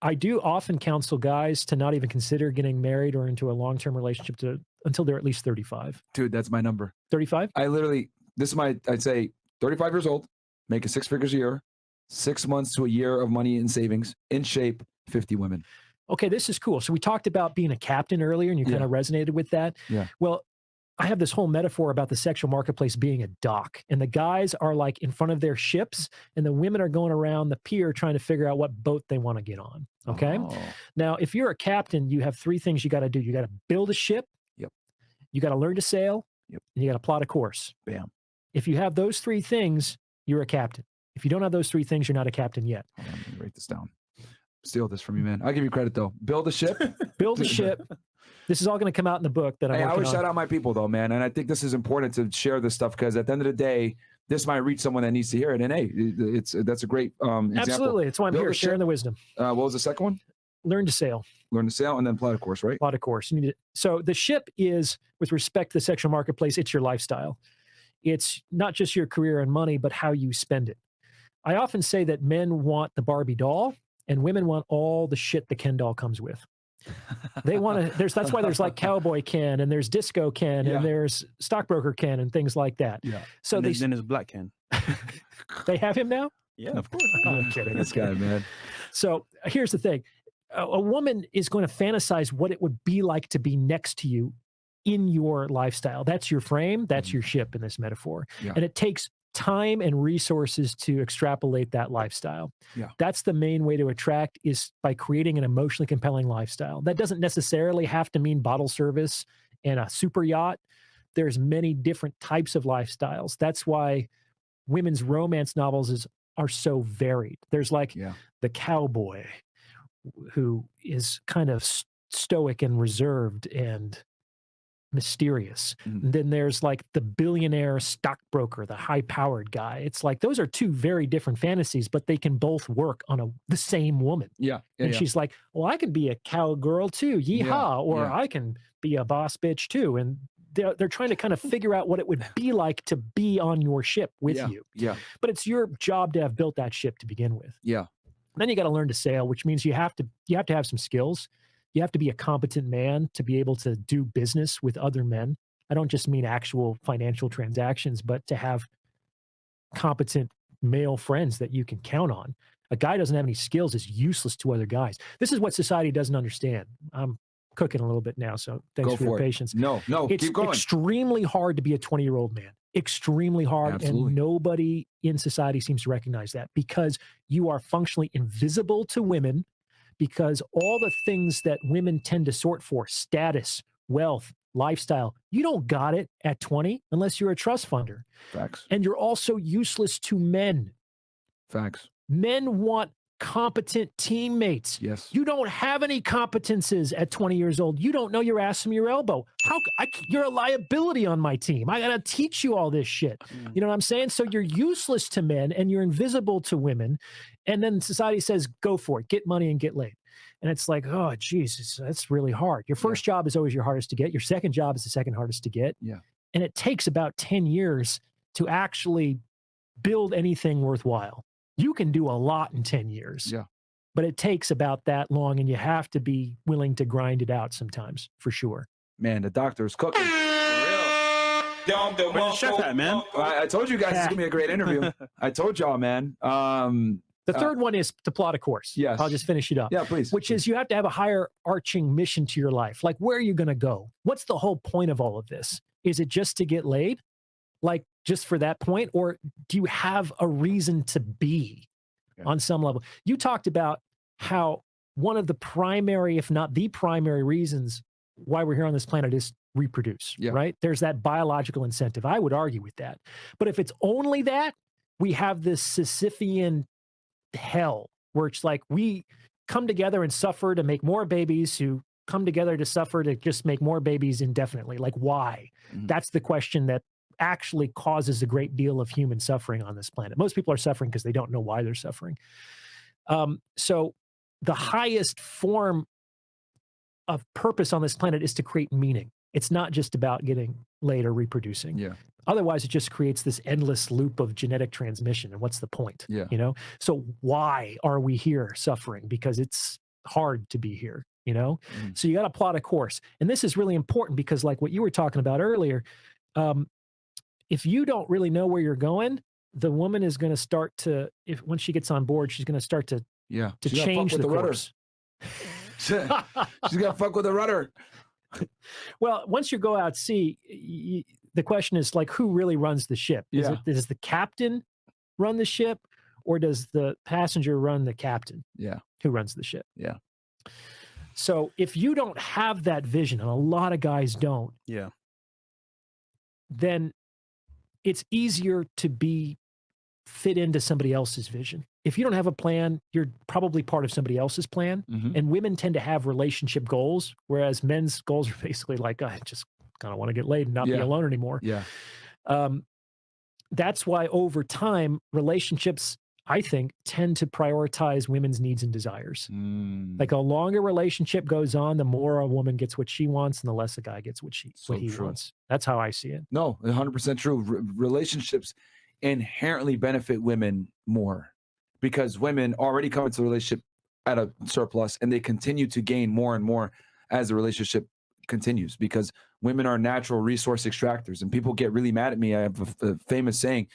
I do often counsel guys to not even consider getting married or into a long-term relationship until they're at least 35. Dude, that's my number. 35? I'd say 35 years old, making 6 figures a year, 6 months to a year of money in savings, in shape, 50 women. Okay, this is cool. So we talked about being a captain earlier, and you kind of resonated with that. Yeah. Well, I have this whole metaphor about the sexual marketplace being a dock, and the guys are like in front of their ships, and the women are going around the pier trying to figure out what boat they want to get on. Okay. Oh. Now, if you're a captain, you have 3 things you got to do. You got to build a ship. Yep. You got to learn to sail. Yep. And you got to plot a course. Bam. If you have those 3 things, you're a captain. If you don't have those 3 things, you're not a captain yet. Hold on, let me write this down. Steal this from you, man. I'll give you credit, though. Build a ship. Build a ship. This is all going to come out in the book that I'm working on. I always shout out my people, though, man. And I think this is important to share this stuff because at the end of the day, this might reach someone that needs to hear it. And hey, that's a great example. Absolutely. It's why I'm here, sharing the wisdom. What was the second one? Learn to sail. Learn to sail and then plot a course, right? Plot a course. So the ship is, with respect to the sexual marketplace, it's your lifestyle. It's not just your career and money, but how you spend it. I often say that men want the Barbie doll and women want all the shit the Ken doll comes with. They want to, that's why there's like Cowboy Ken and there's Disco Ken and there's Stockbroker Ken and things like that. Yeah. So and then there's Black Ken. They have him now? Yeah, of course. I'm kidding. This guy, man. So here's the thing. A woman is going to fantasize what it would be like to be next to you in your lifestyle. That's your frame. That's your ship in this metaphor. Yeah. And it takes time and resources to extrapolate that lifestyle. Yeah. That's the main way to attract is by creating an emotionally compelling lifestyle. That doesn't necessarily have to mean bottle service and a super yacht. There's many different types of lifestyles. That's why women's romance novels are so varied. There's like the cowboy who is kind of stoic and reserved and mysterious. And then there's like the billionaire stockbroker, the high-powered guy. It's like those are 2 very different fantasies, but they can both work on the same woman. And she's like, well, I can be a cowgirl too, yeehaw, or I can be a boss bitch too. And they're trying to kind of figure out what it would be like to be on your ship with you. But it's your job to have built that ship to begin with. Then you got to learn to sail, which means you have to have some skills. You have to be a competent man to be able to do business with other men. I don't just mean actual financial transactions, but to have competent male friends that you can count on. A guy doesn't have any skills is useless to other guys. This is what society doesn't understand. I'm cooking a little bit now, so thanks for your patience. No, it's keep going. Extremely hard to be a 20-year-old man. Extremely hard. Absolutely. And nobody in society seems to recognize that because you are functionally invisible to women because all the things that women tend to sort for, status, wealth, lifestyle, you don't got it at 20 unless you're a trust funder. Facts. And you're also useless to men. Facts. Men want competent teammates. Yes. You don't have any competences at 20 years old. You don't know your ass from your elbow. You're a liability on my team. I got to teach you all this shit. You know what I'm saying? So you're useless to men and you're invisible to women. And then society says, go for it, get money and get laid. And it's like, oh, Jesus, that's really hard. Your first job is always your hardest to get. Your second job is the second hardest to get. Yeah. And it takes about 10 years to actually build anything worthwhile. You can do a lot in 10 years. Yeah. But it takes about that long, and you have to be willing to grind it out sometimes, for sure. Man, the doctor's cooking. Where's the chef at, man? I told you guys it's going to be a great interview. I told y'all, man. The third one is to plot a course. Yes. I'll just finish it up. Yeah, please. Which is you have to have a higher arching mission to your life. Like, where are you going to go? What's the whole point of all of this? Is it just to get laid? Like, just for that point? Or do you have a reason to be on some level? You talked about how one of the primary, if not the primary reasons why we're here on this planet is reproduce, right? There's that biological incentive. I would argue with that. But if it's only that, we have this Sisyphean hell where it's like we come together and suffer to make more babies who come together to suffer to just make more babies indefinitely. Like, why? That's the question that actually causes a great deal of human suffering on this planet. Most people are suffering because they don't know why they're suffering. So the highest form of purpose on this planet is to create meaning. It's not just about getting laid or reproducing. Yeah. Otherwise, it just creates this endless loop of genetic transmission. And what's the point? Yeah. You know? So why are we here suffering? Because it's hard to be here, you know? So you got to plot a course. And this is really important because like what you were talking about earlier, if you don't really know where you're going, the woman is going to start to, if once she gets on board, she's going to start to change the course. She's got to fuck with the rudder. Well, once you go out to sea, the question is like, who really runs the ship? Does the captain run the ship, or does the passenger run the captain? Yeah. Who runs the ship? Yeah. So if you don't have that vision, and a lot of guys don't, then it's easier to fit into somebody else's vision. If you don't have a plan, you're probably part of somebody else's plan. And women tend to have relationship goals, whereas men's goals are basically like, I just kind of want to get laid and not be alone anymore. Yeah. That's why over time, relationships, I think, tend to prioritize women's needs and desires. Like a longer relationship goes on, the more a woman gets what she wants and the less a guy gets what he wants. That's how I see it. No, 100% true. Relationships inherently benefit women more because women already come into a relationship at a surplus and they continue to gain more and more as the relationship continues because women are natural resource extractors. And people get really mad at me. I have a famous saying,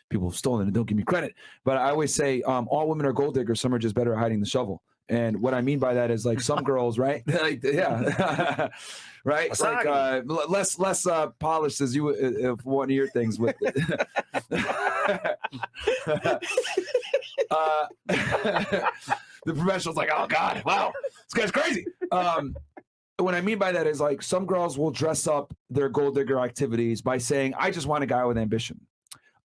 people have stolen it, don't give me credit, but I always say all women are gold diggers, some are just better at hiding the shovel. And what I mean by that is like some girls, right? Like, right? Like less polished as you if one of your things with the professional's like, oh God, wow, this guy's crazy. What I mean by that is like some girls will dress up their gold digger activities by saying, I just want a guy with ambition.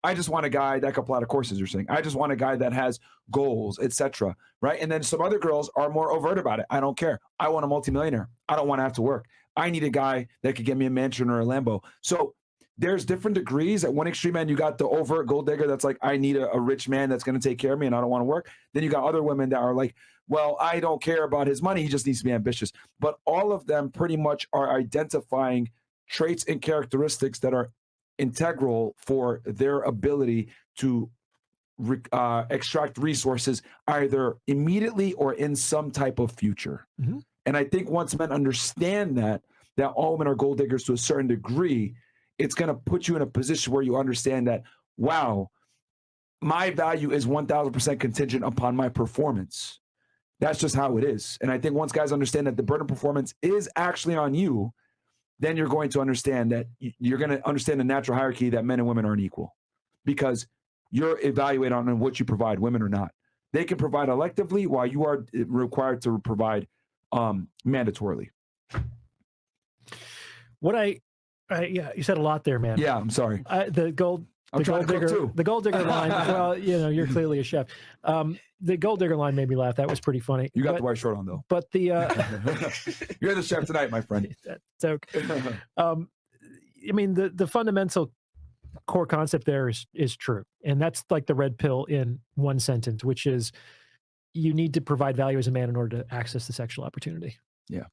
I just want a guy that can plot a course, as you're saying. I just want a guy that has goals, etc. Right? And then some other girls are more overt about it. I don't care. I want a multimillionaire. I don't want to have to work. I need a guy that could get me a mansion or a Lambo. So there's different degrees. At one extreme end, you got the overt gold digger that's like, I need a rich man that's going to take care of me and I don't want to work. Then you got other women that are like, well, I don't care about his money. He just needs to be ambitious. But all of them pretty much are identifying traits and characteristics that are integral for their ability to extract resources either immediately or in some type of future. And I think once men understand that all men are gold diggers to a certain degree, it's going to put you in a position where you understand that, wow, my value is 1,000% contingent upon my performance. That's just how it is. And I think once guys understand that the burden of performance is actually on you, then you're going to understand that you're going to understand the natural hierarchy that men and women aren't equal because you're evaluated on what you provide, women or not. They can provide electively while you are required to provide mandatorily. Yeah, you said a lot there, man. Yeah, I'm sorry. The gold digger line. Well, you know, you're clearly a chef. The gold digger line made me laugh. That was pretty funny. You got the white shirt on though. But the you're the chef tonight, my friend. That's okay. I mean, the fundamental core concept there is true, and that's like the red pill in one sentence, which is you need to provide value as a man in order to access the sexual opportunity. Yeah.